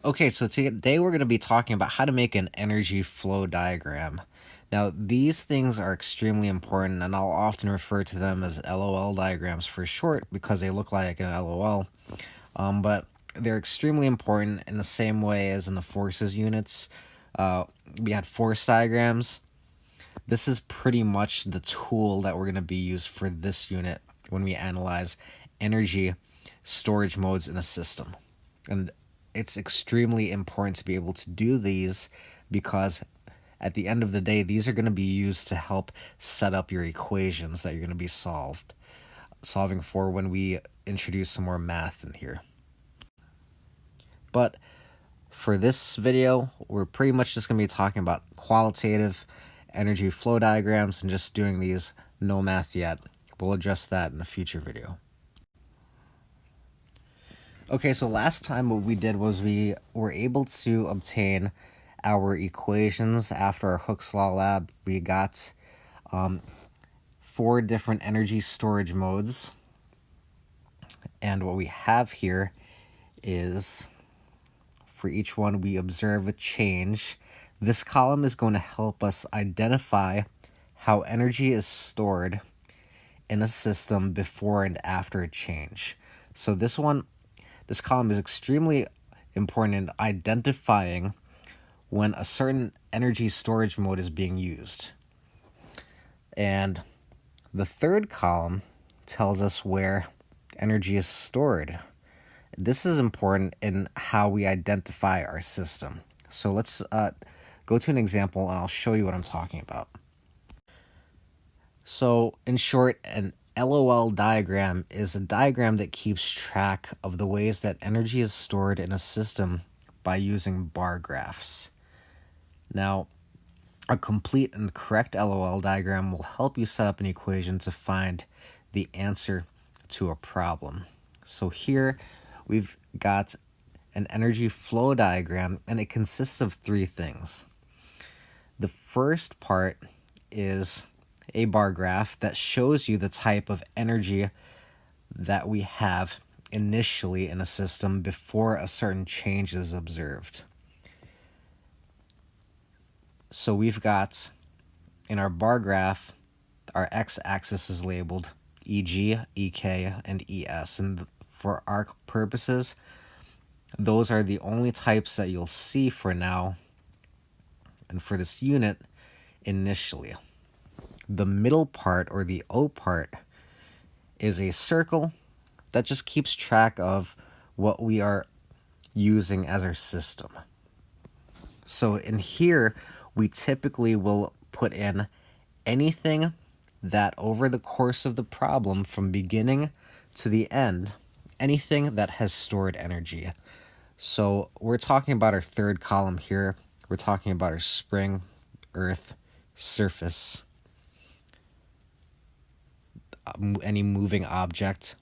Okay, so today we're going to be talking about how to make an energy flow diagram. Now, these things are extremely important, and I'll often refer to them as LOL diagrams for short because they look like an LOL. But they're extremely important in the same way as in the forces units. We had force diagrams. This is pretty much the tool that we're going to be used for this unit when we analyze energy storage modes in a system. And it's extremely important to be able to do these because at the end of the day, these are going to be used to help set up your equations that you're going to be solving for when we introduce some more math in here. But for this video, we're pretty much just going to be talking about qualitative energy flow diagrams and just doing these, no math yet. We'll address that in a future video. Okay, so last time what we did was we were able to obtain our equations after our Hooke's Law lab. We got 4 different energy storage modes. And what we have here is, for each one, we observe a change. This column is going to help us identify how energy is stored in a system before and after a change. So this column is extremely important in identifying when a certain energy storage mode is being used. And the third column tells us where energy is stored. This is important in how we identify our system. So let's go to an example and I'll show you what I'm talking about. So in short, an LOL diagram is a diagram that keeps track of the ways that energy is stored in a system by using bar graphs. Now, a complete and correct LOL diagram will help you set up an equation to find the answer to a problem. So here we've got an energy flow diagram, and it consists of 3 things. The first part is a bar graph that shows you the type of energy that we have initially in a system before a certain change is observed. So we've got, in our bar graph, our x-axis is labeled EG, EK, and ES. And for our purposes, those are the only types that you'll see for now and for this unit initially. The middle part, or the O part, is a circle that just keeps track of what we are using as our system. So in here, we typically will put in anything that over the course of the problem, from beginning to the end, anything that has stored energy. So we're talking about our third column here. We're talking about our spring, earth, surface, any moving object.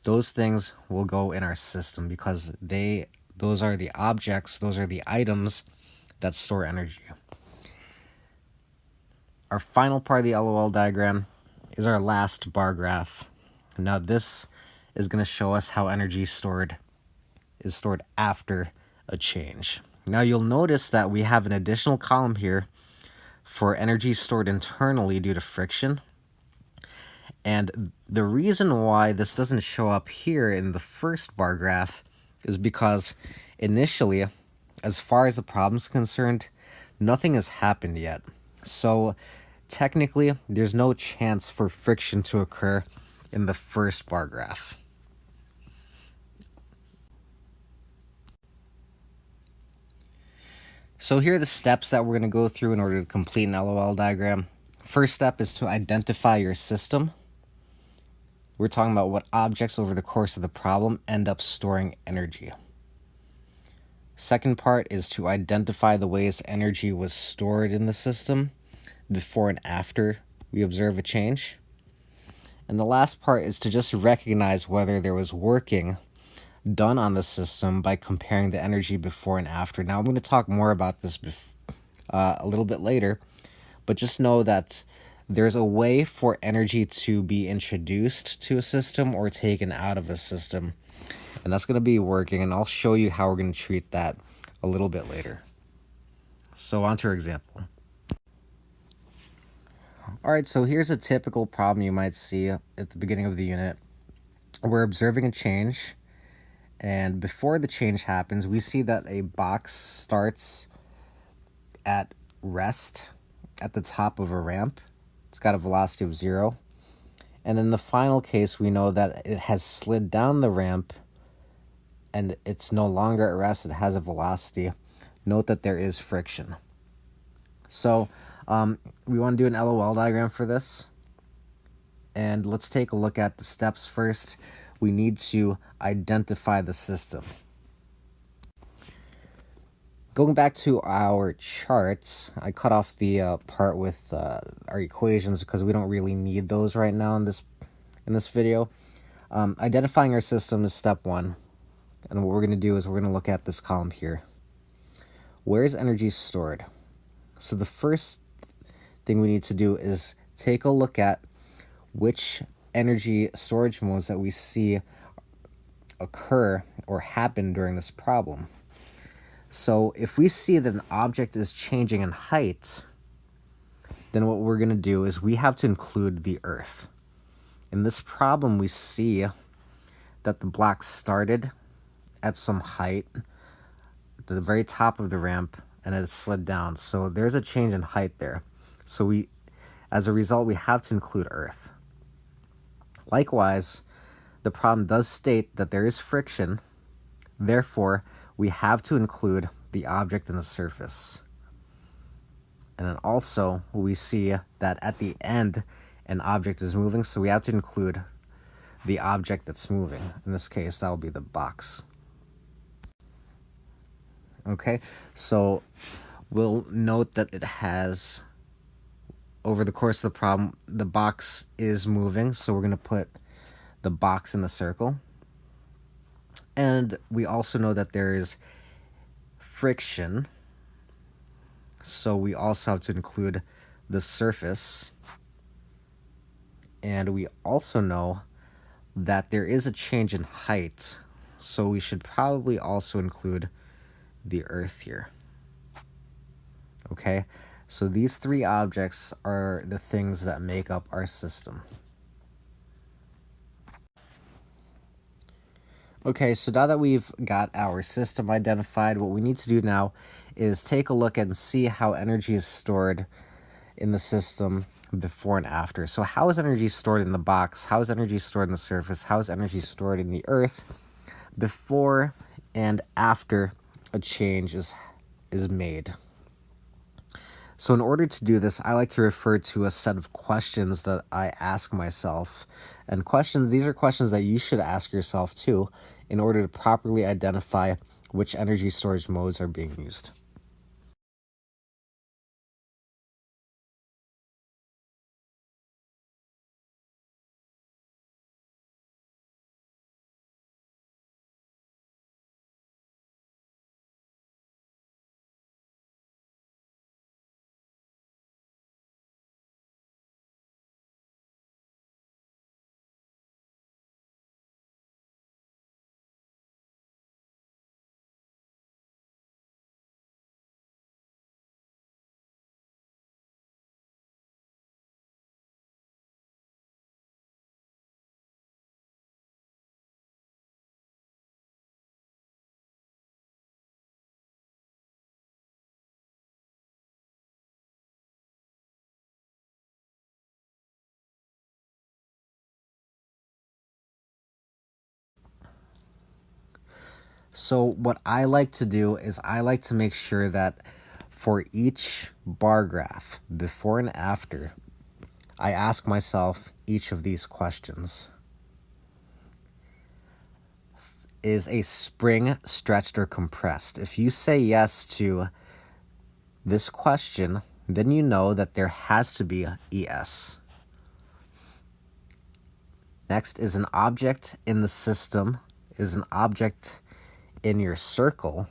Those things will go in our system because those are the objects, those are the items that store energy. Our final part of the LOL diagram is our last bar graph. Now this is going to show us how energy is stored after a change. Now you'll notice that we have an additional column here for energy stored internally due to friction. And the reason why this doesn't show up here in the first bar graph is because initially, as far as the problem's concerned, nothing has happened yet. So technically, there's no chance for friction to occur in the first bar graph. So here are the steps that we're going to go through in order to complete an LOL diagram. First step is to identify your system. We're talking about what objects over the course of the problem end up storing energy. Second part is to identify the ways energy was stored in the system before and after we observe a change. And the last part is to just recognize whether there was working done on the system by comparing the energy before and after. Now, I'm going to talk more about this a little bit later, but just know that there's a way for energy to be introduced to a system or taken out of a system And that's going to be working, and I'll show you how we're going to treat that a little bit later. So on to our example. All right, so here's a typical problem you might see at the beginning of the unit. We're observing a change, and before the change happens, we see that a box starts at rest at the top of a ramp. It's got a velocity of 0. And in the final case, we know that it has slid down the ramp and it's no longer at rest. It has a velocity. Note that there is friction. So we want to do an LOL diagram for this. And let's take a look at the steps first. We need to identify the system. Going back to our charts, I cut off the part with our equations because we don't really need those right now in this video. Identifying our system is step 1. And what we're going to do is we're going to look at this column here. Where is energy stored? So the first thing we need to do is take a look at which energy storage modes that we see occur or happen during this problem. So if we see that an object is changing in height, then what we're going to do is we have to include the Earth. In this problem, we see that the block started at some height at the very top of the ramp and it slid down. So there's a change in height there. So as a result, we have to include Earth. Likewise, the problem does state that there is friction. Therefore, we have to include the object and the surface. And then also, we see that at the end, an object is moving, so we have to include the object that's moving. In this case, that will be the box. Okay, so we'll note that it has, over the course of the problem, the box is moving, so we're going to put the box in the circle. And we also know that there is friction, so we also have to include the surface. And we also know that there is a change in height, so we should probably also include the Earth here. Okay, so these 3 objects are the things that make up our system. Okay, so now that we've got our system identified, what we need to do now is take a look and see how energy is stored in the system before and after. So how is energy stored in the box? How is energy stored in the surface? How is energy stored in the Earth before and after a change is made? So in order to do this, I like to refer to a set of questions that I ask myself. And these are questions that you should ask yourself too in order to properly identify which energy storage modes are being used. So what I like to do is I like to make sure that for each bar graph, before and after, I ask myself each of these questions. Is a spring stretched or compressed? If you say yes to this question, then you know that there has to be a ES. Next, is an object in the system, is an object in your circle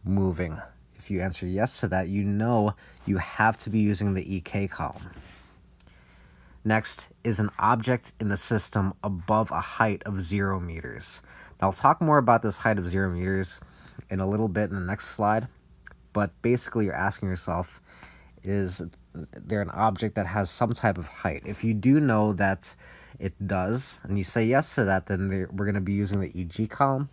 moving? If you answer yes to that, you know you have to be using the EK column. Next, is an object in the system above a height of 0 meters? I'll talk more about this height of 0 meters in a little bit in the next slide, but basically you're asking yourself, is there an object that has some type of height? If you do know that it does, and you say yes to that, then we're going to be using the EG column.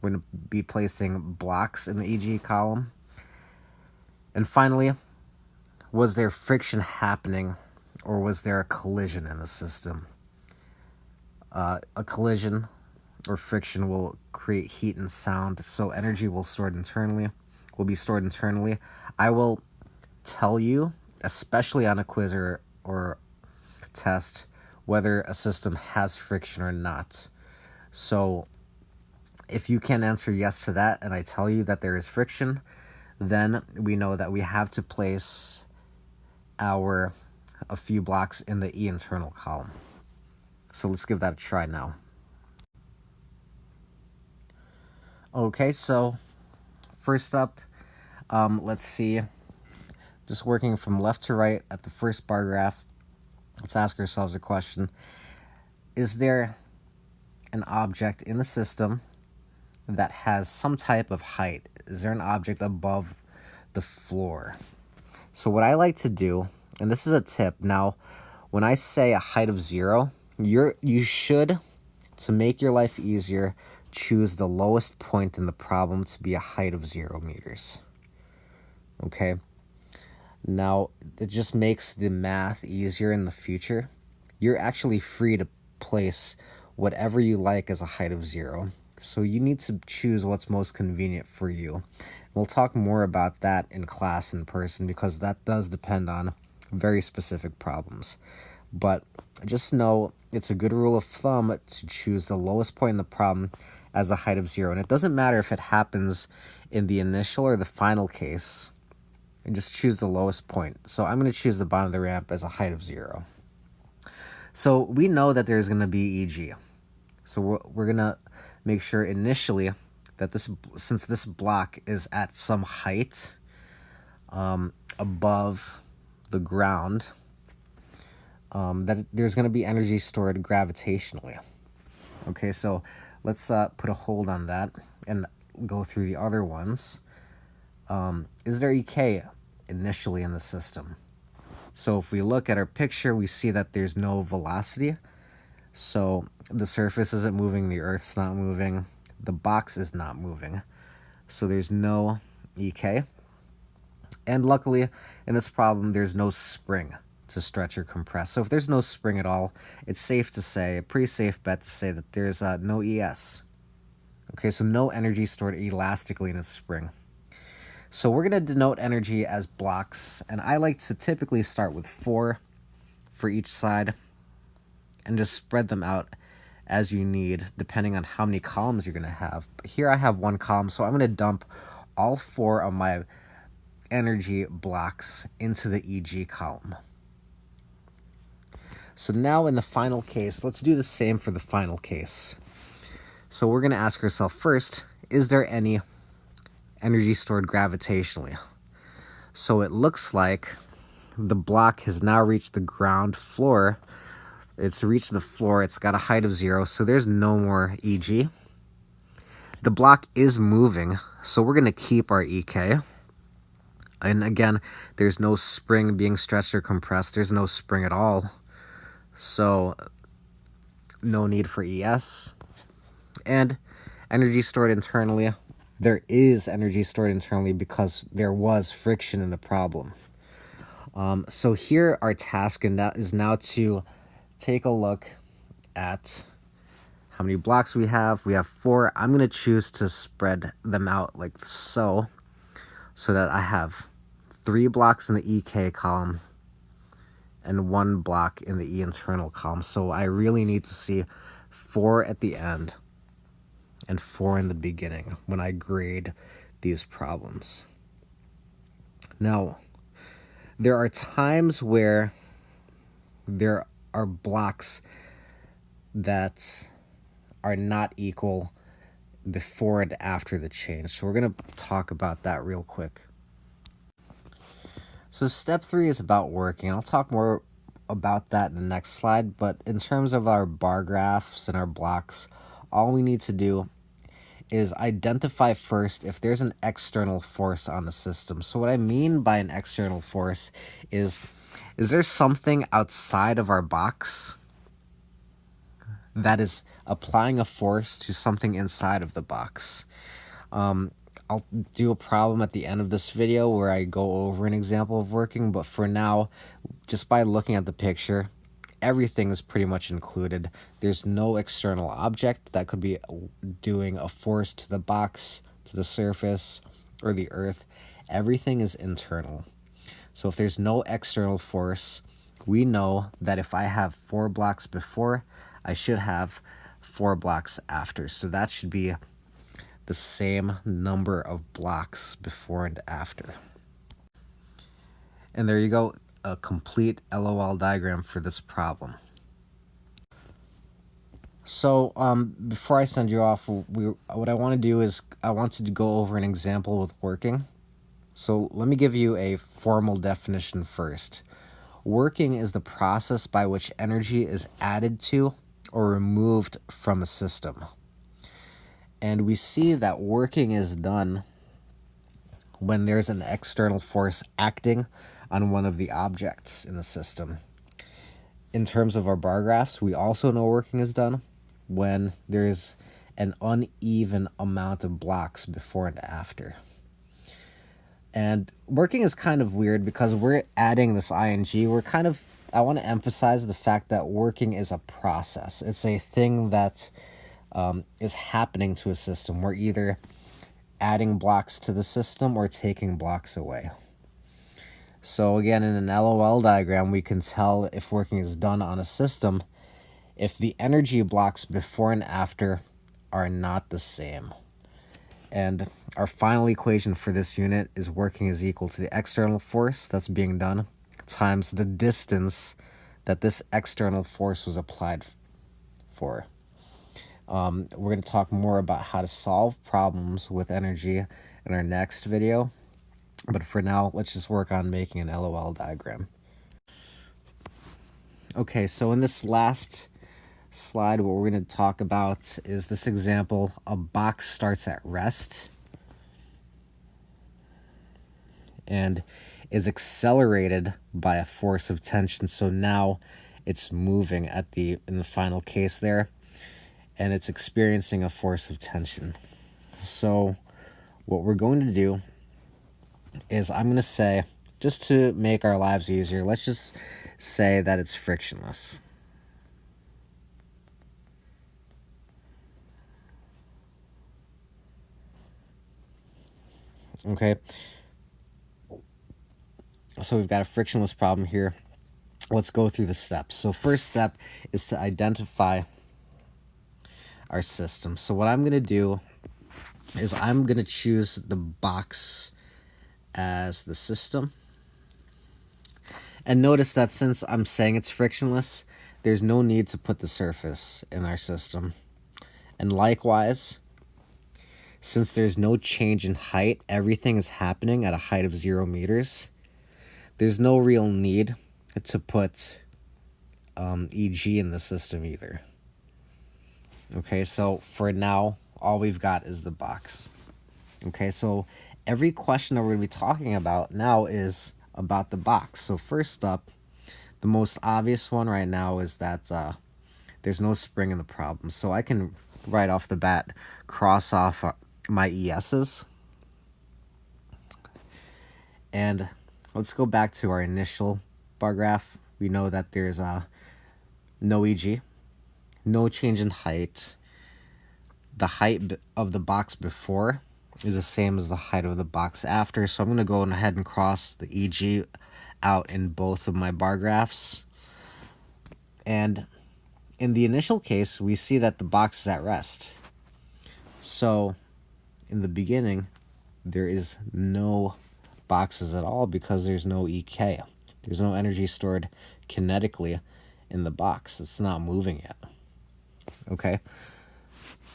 We're going to be placing blocks in the EG column. And finally, was there friction happening, or was there a collision in the system? A collision or friction will create heat and sound, so energy will be stored internally. I will tell you, especially on a quiz or test, whether a system has friction or not. So if you can answer yes to that and I tell you that there is friction, then we know that we have to place a few blocks in the E internal column. So let's give that a try now. Okay, so first up, let's see, just working from left to right at the first bar graph, let's ask ourselves a question. Is there an object in the system that has some type of height? Is there an object above the floor? So what I like to do, and this is a tip, now when I say a height of 0, you should, to make your life easier, choose the lowest point in the problem to be a height of 0 meters. Okay? Now, it just makes the math easier in the future. You're actually free to place whatever you like as a height of 0. So you need to choose what's most convenient for you. We'll talk more about that in class in person because that does depend on very specific problems. But just know it's a good rule of thumb to choose the lowest point in the problem as a height of 0. And it doesn't matter if it happens in the initial or the final case. And just choose the lowest point. So I'm going to choose the bottom of the ramp as a height of 0. So we know that there's going to be EG. So we're going to make sure initially that since this block is at some height above the ground, that there's going to be energy stored gravitationally. Okay, so let's put a hold on that and go through the other ones. Is there EK initially in the system? So if we look at our picture, we see that there's no velocity. So the surface isn't moving, the Earth's not moving, the box is not moving. So there's no EK. And luckily, in this problem, there's no spring to stretch or compress. So if there's no spring at all, it's safe to say, a pretty safe bet to say that there's no ES. Okay, so no energy stored elastically in a spring. So we're going to denote energy as blocks, and I like to typically start with 4 for each side and just spread them out as you need, depending on how many columns you're going to have. Here I have 1 column, so I'm going to dump all 4 of my energy blocks into the EG column. So now in the final case, let's do the same for the final case. So we're going to ask ourselves first, is there any energy stored gravitationally? So it looks like the block has now reached the ground floor. It's reached the floor. It's got a height of 0, so there's no more EG. The block is moving, so we're going to keep our EK. And again, there's no spring being stretched or compressed. There's no spring at all. So no need for ES. And energy stored internally. There is energy stored internally because there was friction in the problem. So here our task is now to take a look at how many blocks we have. We have 4. I'm going to choose to spread them out like so that I have 3 blocks in the EK column and 1 block in the E internal column. So I really need to see 4 at the end and 4 in the beginning when I grade these problems. Now, there are times where there are blocks that are not equal before and after the change. So we're going to talk about that real quick. So step 3 is about working. I'll talk more about that in the next slide, but in terms of our bar graphs and our blocks, all we need to do is identify first if there's an external force on the system. So what I mean by an external force is there something outside of our box that is applying a force to something inside of the box? I'll do a problem at the end of this video where I go over an example of working, but for now, just by looking at the picture, everything is pretty much included. There's no external object that could be doing a force to the box, to the surface, or the earth. Everything is internal. So if there's no external force, we know that if I have 4 blocks before, I should have 4 blocks after. So that should be the same number of blocks before and after. And there you go, a complete LOL diagram for this problem. So before I send you off, what I want to do is I want to go over an example with working. So let me give you a formal definition first. Working is the process by which energy is added to or removed from a system. And we see that working is done when there's an external force acting on one of the objects in the system. In terms of our bar graphs, we also know working is done when there's an uneven amount of blocks before and after. And working is kind of weird because we're adding this ing. I want to emphasize the fact that working is a process. It's a thing that is happening to a system. We're either adding blocks to the system or taking blocks away. So again, in an LOL diagram, we can tell if working is done on a system if the energy blocks before and after are not the same. And our final equation for this unit is working is equal to the external force that's being done times the distance that this external force was applied for. We're going to talk more about how to solve problems with energy in our next video. But for now, let's just work on making an LOL diagram. Okay, so in this last slide, what we're going to talk about is this example. A box starts at rest and is accelerated by a force of tension. So now it's moving in the final case there, and it's experiencing a force of tension. So what we're going to do is I'm going to say, just to make our lives easier, let's just say that it's frictionless. Okay. So we've got a frictionless problem here. Let's go through the steps. So first step is to identify our system. So what I'm going to do is I'm going to choose the box as the system. And notice that since I'm saying it's frictionless, there's no need to put the surface in our system. And likewise, since there's no change in height, everything is happening at a height of 0 meters. There's no real need to put EG in the system either. Okay, so for now, all we've got is the box. Okay, so every question that we're going to be talking about now is about the box. So first up, the most obvious one right now is that there's no spring in the problem. So I can right off the bat cross off my ES's. And let's go back to our initial bar graph. We know that there's no EG, no change in height. The height of the box before is the same as the height of the box after. So I'm going to go ahead and cross the EG out in both of my bar graphs. And in the initial case, we see that the box is at rest. So in the beginning, there is no boxes at all because there's no EK. There's no energy stored kinetically in the box. It's not moving yet. Okay.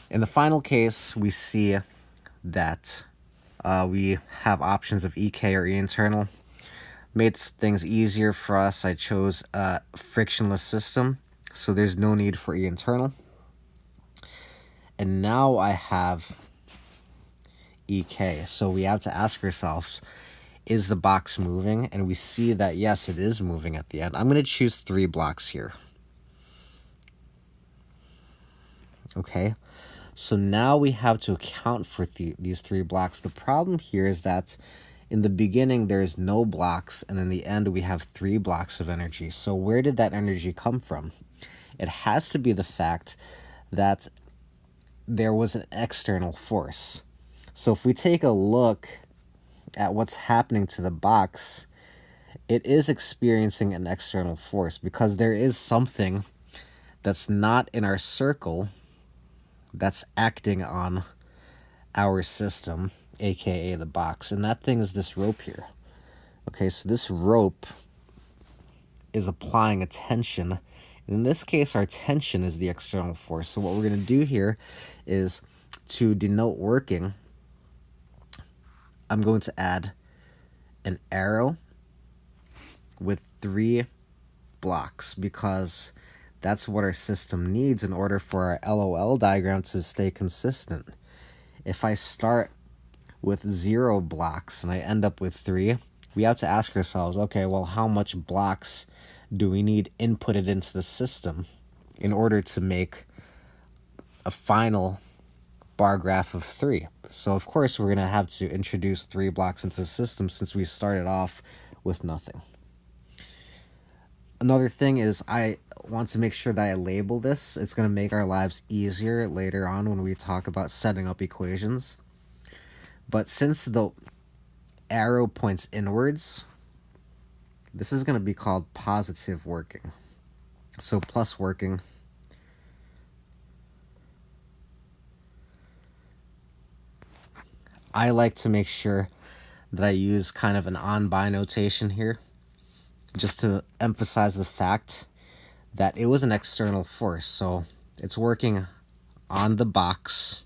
In the final case, we see that we have options of EK or E internal. Made things easier for us. I chose a frictionless system, so there's no need for E internal. And now I have EK. So we have to ask ourselves, is the box moving? And we see that, yes, it is moving at the end. I'm going to choose 3 blocks here. Okay, so now we have to account for these 3 blocks. The problem here is that in the beginning, there's no blocks, and in the end, we have 3 blocks of energy. So where did that energy come from? It has to be the fact that there was an external force. So if we take a look at what's happening to the box, it is experiencing an external force because there is something that's not in our circle that's acting on our system, aka the box, and that thing is this rope here. Okay, so this rope is applying a tension. In this case, our tension is the external force. So what we're going to do here is, to denote working, I'm going to add an arrow with 3 blocks because that's what our system needs in order for our LOL diagram to stay consistent. If I start with 0 blocks and I end up with 3, we have to ask ourselves, okay, well, how much blocks do we need inputted into the system in order to make a final bar graph of 3? So of course we're going to have to introduce 3 blocks into the system since we started off with nothing. Another thing is I want to make sure that I label this. It's going to make our lives easier later on when we talk about setting up equations. But since the arrow points inwards, this is going to be called positive working. So plus working. I like to make sure that I use kind of an on-by notation here, just to emphasize the fact that it was an external force. So it's working on the box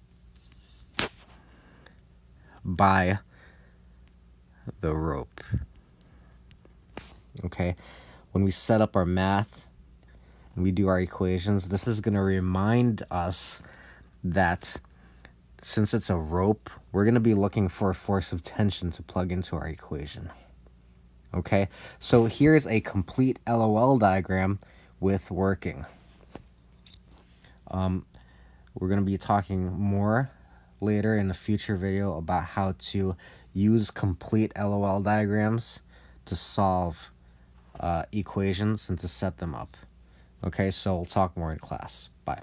by the rope. Okay, when we set up our math and we do our equations, this is going to remind us that since it's a rope, we're going to be looking for a force of tension to plug into our equation. Okay, so here's a complete LOL diagram with working. We're going to be talking more later in a future video about how to use complete LOL diagrams to solve equations and to set them up. Okay, so we'll talk more in class. Bye.